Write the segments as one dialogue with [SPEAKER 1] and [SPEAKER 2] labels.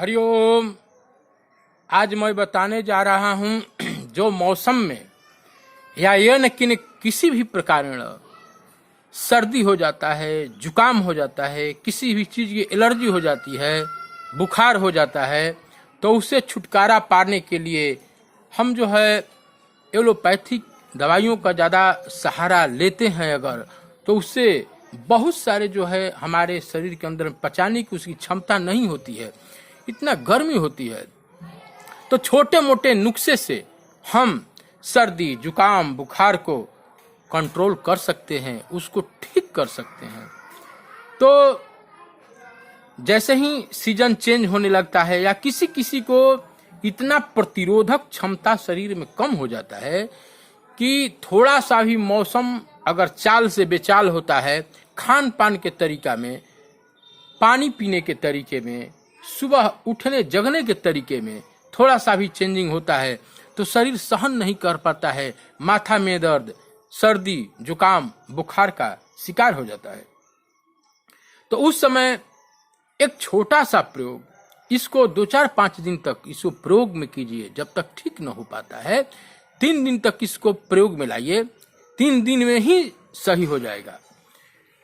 [SPEAKER 1] हरिओम। आज मैं बताने जा रहा हूँ जो मौसम में या यह न कि किसी भी प्रकार सर्दी हो जाता है, जुकाम हो जाता है, किसी भी चीज़ की एलर्जी हो जाती है, बुखार हो जाता है, तो उससे छुटकारा पाने के लिए हम जो है एलोपैथिक दवाइयों का ज़्यादा सहारा लेते हैं अगर, तो उससे बहुत सारे जो है हमारे शरीर के अंदर पचाने की उसकी क्षमता नहीं होती है, इतना गर्मी होती है। तो छोटे मोटे नुस्खे से हम सर्दी जुकाम बुखार को कंट्रोल कर सकते हैं, उसको ठीक कर सकते हैं। तो जैसे ही सीजन चेंज होने लगता है या किसी किसी को इतना प्रतिरोधक क्षमता शरीर में कम हो जाता है कि थोड़ा सा भी मौसम अगर चाल से बेचाल होता है, खान पान के तरीका में, पानी पीने के तरीके में, सुबह उठने जगने के तरीके में थोड़ा सा भी चेंजिंग होता है तो शरीर सहन नहीं कर पाता है, माथा में दर्द, सर्दी जुकाम बुखार का शिकार हो जाता है। तो उस समय एक छोटा सा प्रयोग, इसको 2-4-5 दिन तक इसको प्रयोग में कीजिए। जब तक ठीक न हो पाता है 3 दिन तक इसको प्रयोग में लाइए, 3 दिन में ही सही हो जाएगा।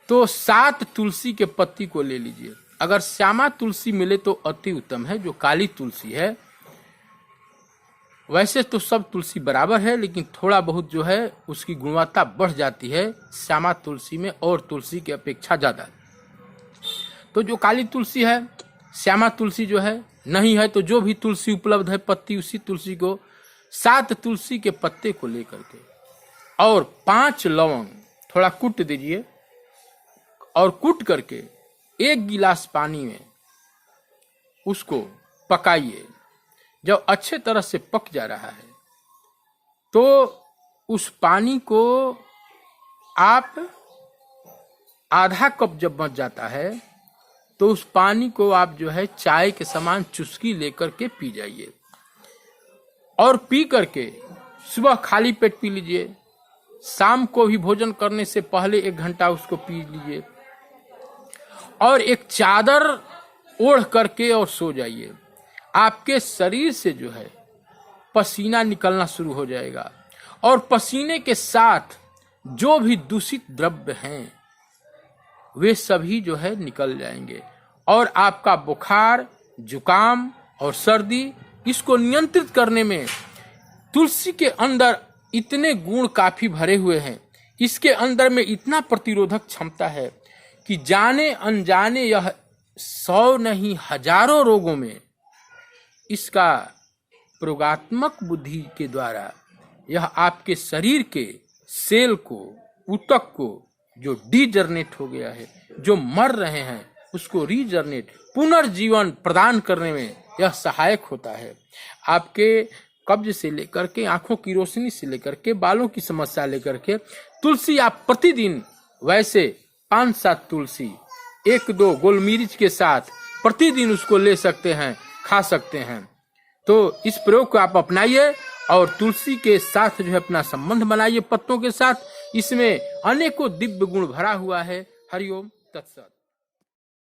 [SPEAKER 1] तो 7 तुलसी के पत्ती को ले लीजिए। अगर श्यामा तुलसी मिले तो अति उत्तम है, जो काली तुलसी है। वैसे तो सब तुलसी बराबर है, लेकिन थोड़ा बहुत जो है उसकी गुणवत्ता बढ़ जाती है श्यामा तुलसी में और तुलसी की अपेक्षा ज़्यादा। तो जो काली तुलसी है, श्यामा तुलसी जो है नहीं है, तो जो भी तुलसी उपलब्ध है पत्ती, उसी तुलसी को 7 तुलसी के पत्ते को लेकर के और 5 लौंग थोड़ा कूट दीजिए और कूट करके 1 गिलास पानी में उसको पकाइए। जब अच्छे तरह से पक जा रहा है तो उस पानी को आप आधा कप जब बच जाता है तो उस पानी को आप जो है चाय के समान चुस्की लेकर के पी जाइए और पी करके सुबह खाली पेट पी लीजिए। शाम को भी भोजन करने से पहले 1 घंटा उसको पी लीजिए और एक चादर ओढ़ करके और सो जाइए। आपके शरीर से जो है पसीना निकलना शुरू हो जाएगा और पसीने के साथ जो भी दूषित द्रव्य हैं वे सभी जो है निकल जाएंगे और आपका बुखार जुकाम और सर्दी, इसको नियंत्रित करने में तुलसी के अंदर इतने गुण काफी भरे हुए हैं। इसके अंदर में इतना प्रतिरोधक क्षमता है कि जाने अनजाने यह 100 नहीं हजारों रोगों में इसका प्रयोगात्मक बुद्धि के द्वारा यह आपके शरीर के सेल को, ऊतक को जो डीजनरेट हो गया है, जो मर रहे हैं, उसको रीजनरेट पुनर्जीवन प्रदान करने में यह सहायक होता है। आपके कब्ज से लेकर के आंखों की रोशनी से लेकर के बालों की समस्या लेकर के तुलसी आप प्रतिदिन वैसे 5-7 तुलसी 1-2 गोल मिर्च के साथ प्रतिदिन उसको ले सकते हैं, खा सकते हैं। तो इस प्रयोग को आप अपनाइए और तुलसी के साथ जो है अपना संबंध बनाइए पत्तों के साथ। इसमें अनेकों दिव्य गुण भरा हुआ है। हरिओम तत्सत।